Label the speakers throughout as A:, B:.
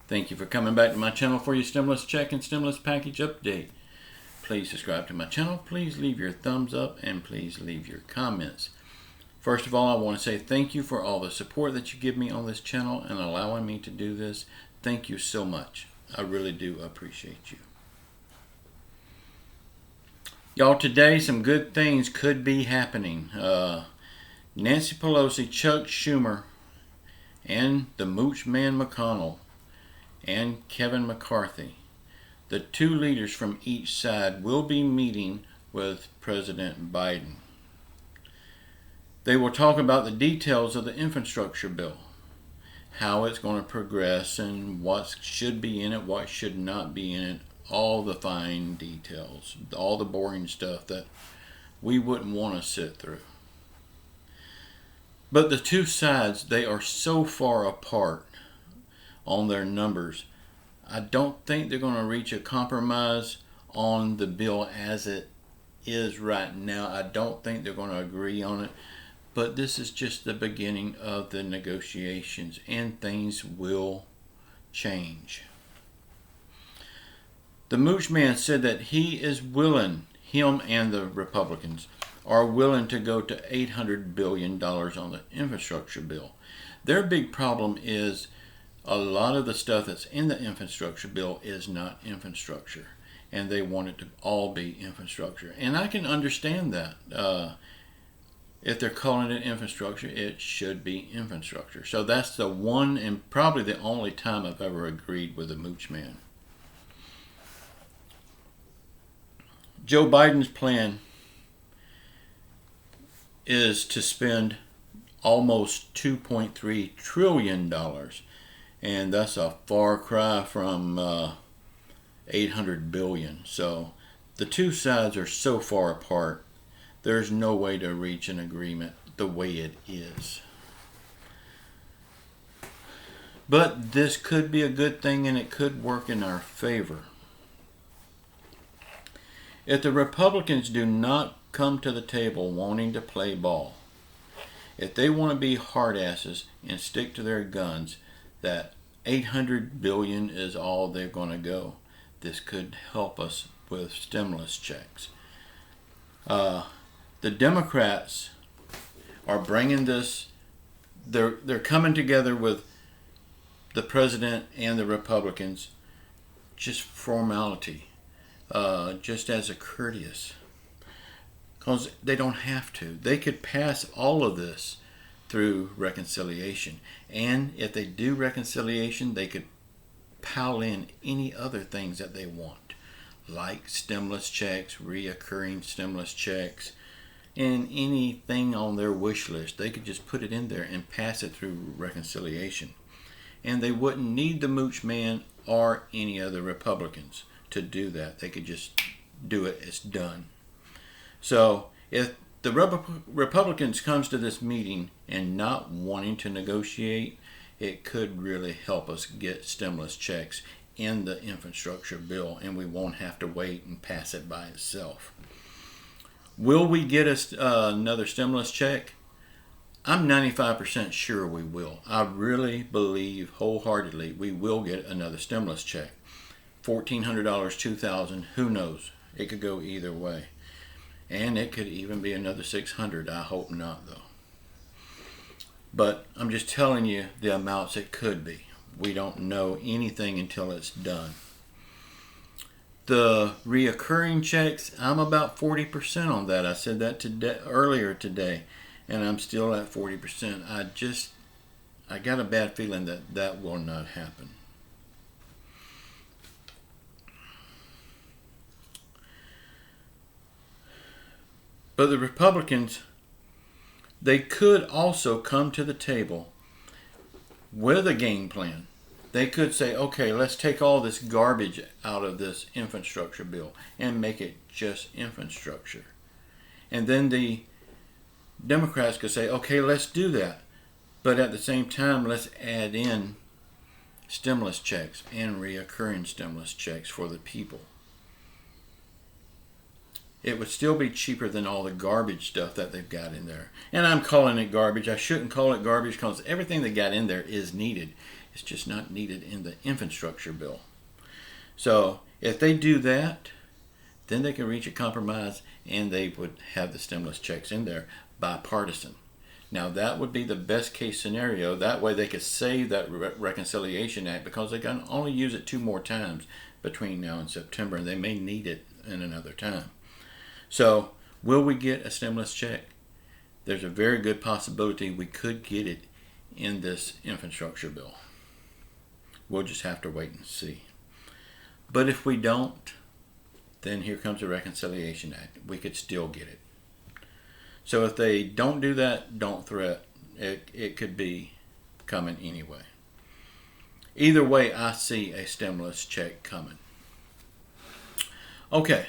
A: Thank you for coming back to my channel for your stimulus check and stimulus package update. Please subscribe to my channel, please leave your thumbs up, and please leave your comments. First of all, I want to say thank you for all the support that you give me on this channel and allowing me to do this. Thank you so much. I really do appreciate you. Y'all, today some good things could be happening. Nancy Pelosi, Chuck Schumer, and the Mooch Man McConnell and Kevin McCarthy, the two leaders from each side, will be meeting with President Biden. They will talk about the details of the infrastructure bill, how it's going to progress, and what should be in it, what should not be in it, all the fine details, all the boring stuff that we wouldn't want to sit through. But the two sides, they are so far apart on their numbers. I don't think they're going to reach a compromise on the bill as it is right now. I don't think they're going to agree on it. But this is just the beginning of the negotiations, and things will change. The Mooch Man said that he is willing, him and the Republicans, are willing to go to $800 billion on the infrastructure bill. Their big problem is a lot of the stuff that's in the infrastructure bill is not infrastructure, and they want it to all be infrastructure. And I can understand that. If they're calling it infrastructure, it should be infrastructure. So that's the one and probably the only time I've ever agreed with the Mooch Man. Joe Biden's plan is to spend almost $2.3 trillion. And that's a far cry from $800 billion. So the two sides are so far apart, there's no way to reach an agreement the way it is. But this could be a good thing, and it could work in our favor. If the Republicans do not come to the table wanting to play ball, if they want to be hard asses and stick to their guns, that $800 billion is all they're going to go, this could help us with stimulus checks. The Democrats are bringing this, they're coming together with the president and the Republicans, just formality, just as a courteous, because they don't have to. They could pass all of this through reconciliation, and if they do reconciliation, they could pile in any other things that they want, like stimulus checks, reoccurring stimulus checks, and anything on their wish list. They could just put it in there and pass it through reconciliation, and they wouldn't need the Mooch Man or any other Republicans to do that. They could just do it. It's done. So if the Republicans comes to this meeting and not wanting to negotiate, it could really help us get stimulus checks in the infrastructure bill, and we won't have to wait and pass it by itself. Will we get another stimulus check? I'm 95% sure we will. I really believe wholeheartedly we will get another stimulus check. $1,400, $2,000, who knows? It could go either way. And it could even be another $600. I hope not, though. But I'm just telling you the amounts it could be. We don't know anything until it's done. The reoccurring checks, I'm about 40% on that. I said that earlier today, and I'm still at 40%. I got a bad feeling that that will not happen. But the Republicans, they could also come to the table with a game plan. They could say, okay, let's take all this garbage out of this infrastructure bill and make it just infrastructure. And then the Democrats could say, okay, let's do that. But at the same time, let's add in stimulus checks and reoccurring stimulus checks for the people. It would still be cheaper than all the garbage stuff that they've got in there. And I'm calling it garbage. I shouldn't call it garbage because everything they got in there is needed. It's just not needed in the infrastructure bill. So if they do that, then they can reach a compromise and they would have the stimulus checks in there, bipartisan. Now that would be the best case scenario. That way they could save that Reconciliation Act, because they can only use it 2 more times between now and September, and they may need it in another time. So will we get a stimulus check? There's a very good possibility we could get it in this infrastructure bill. We'll just have to wait and see. But if we don't, then here comes the Reconciliation Act. We could still get it. So if they don't do that, don't threat. It could be coming anyway. Either way, I see a stimulus check coming. Okay.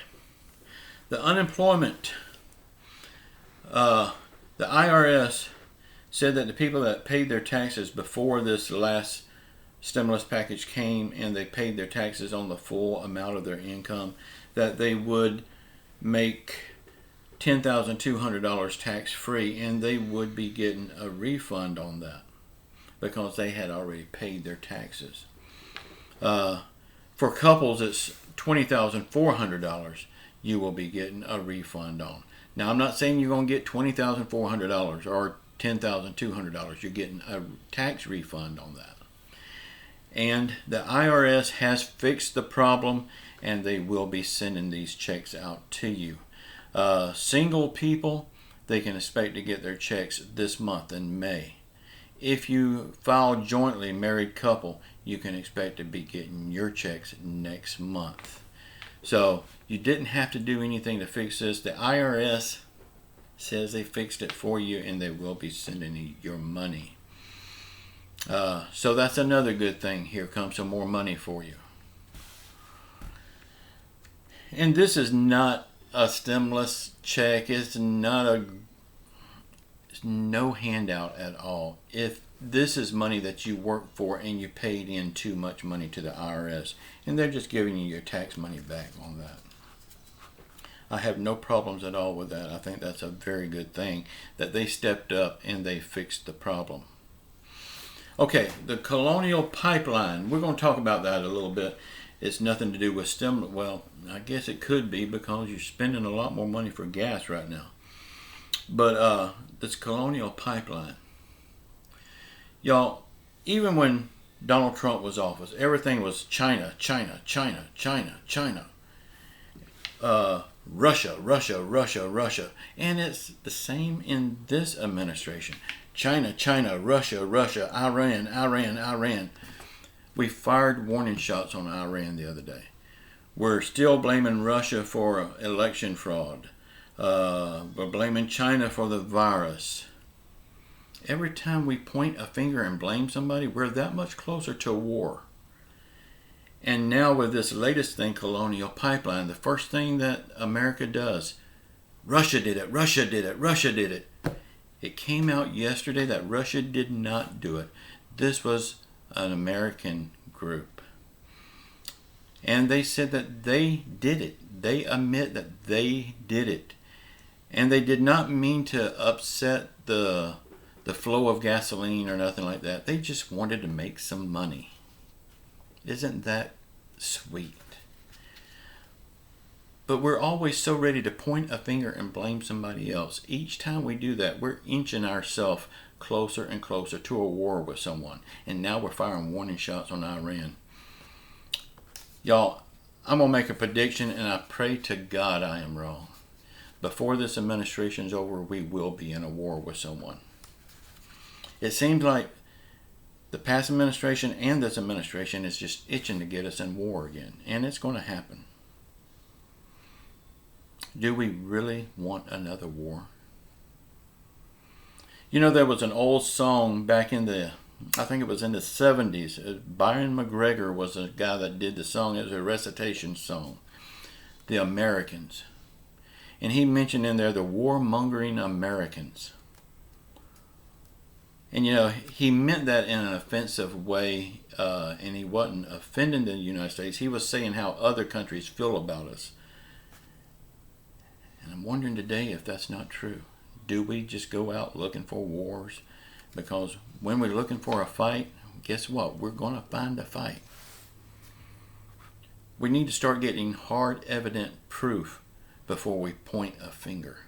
A: The unemployment. The IRS said that the people that paid their taxes before this last stimulus package came and they paid their taxes on the full amount of their income, that they would make $10,200 tax-free, and they would be getting a refund on that because they had already paid their taxes. For couples, it's $20,400 you will be getting a refund on. Now, I'm not saying you're going to get $20,400 or $10,200. You're getting a tax refund on that. And the IRS has fixed the problem, and they will be sending these checks out to you. Single people, they can expect to get their checks this month in May. If you file jointly, married couple, you can expect to be getting your checks next month. So you didn't have to do anything to fix this. The IRS says they fixed it for you, and they will be sending you your money. So that's another good thing. Here comes some more money for you. And this is not a stimulus check. It's no handout at all. If this is money that you worked for and you paid in too much money to the IRS, and they're just giving you your tax money back on that. I have no problems at all with that. I think that's a very good thing that they stepped up and they fixed the problem. Okay, the Colonial Pipeline. We're going to talk about that a little bit. It's nothing to do with stimulus. Well, I guess it could be because you're spending a lot more money for gas right now. But this Colonial Pipeline. Y'all, even when Donald Trump was office, everything was China, China, China, China, China. Russia, Russia, Russia, Russia. And it's the same in this administration. China, China, Russia, Russia, Iran, Iran, Iran. We fired warning shots on Iran the other day. We're still blaming Russia for election fraud. We're blaming China for the virus. Every time we point a finger and blame somebody, we're that much closer to war. And now with this latest thing, Colonial Pipeline, the first thing that America does, Russia did it, Russia did it, Russia did it. It came out yesterday that Russia did not do it. This was an American group. And they said that they did it. They admit that they did it. And they did not mean to upset the flow of gasoline or nothing like that. They just wanted to make some money. Isn't that sweet? But we're always so ready to point a finger and blame somebody else. Each time we do that, we're inching ourselves closer and closer to a war with someone. And now we're firing warning shots on Iran. Y'all, I'm going to make a prediction, and I pray to God I am wrong. Before this administration's over, we will be in a war with someone. It seems like the past administration and this administration is just itching to get us in war again. And it's going to happen. Do we really want another war? You know, there was an old song back in I think it was in the 70s. Byron McGregor was the guy that did the song. It was a recitation song. The Americans. And he mentioned in there the warmongering Americans. And you know, he meant that in an offensive way, and he wasn't offending the United States. He was saying how other countries feel about us. And I'm wondering today if that's not true. Do we just go out looking for wars? Because when we're looking for a fight, guess what? We're going to find a fight. We need to start getting hard, evident proof before we point a finger.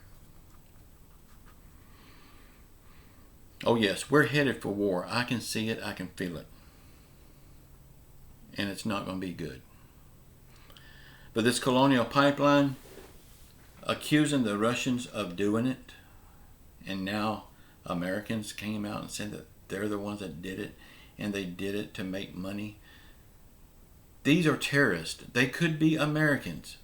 A: Oh yes, we're headed for war. I can see it. I can feel it. And it's not going to be good. But this colonial pipeline, accusing the Russians of doing it, and now Americans came out and said that they're the ones that did it, and they did it to make money. These are terrorists. They could be Americans,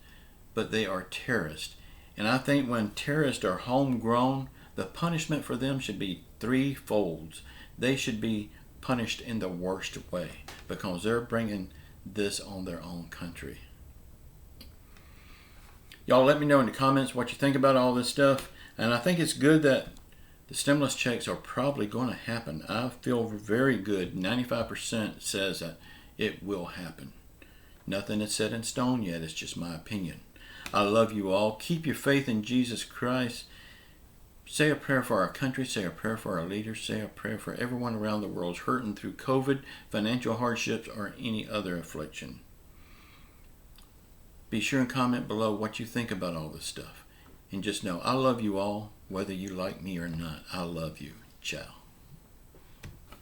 A: but they are terrorists. And I think when terrorists are homegrown, the punishment for them should be threefold. They should be punished in the worst way because they're bringing this on their own country. Y'all let me know in the comments what you think about all this stuff. And I think it's good that the stimulus checks are probably going to happen. I feel very good. 95% says that it will happen. Nothing is set in stone yet. It's just my opinion. I love you all. Keep your faith in Jesus Christ. Say a prayer for our country. Say a prayer for our leaders. Say a prayer for everyone around the world hurting through COVID, financial hardships, or any other affliction. Be sure and comment below what you think about all this stuff. And just know, I love you all, whether you like me or not. I love you. Ciao.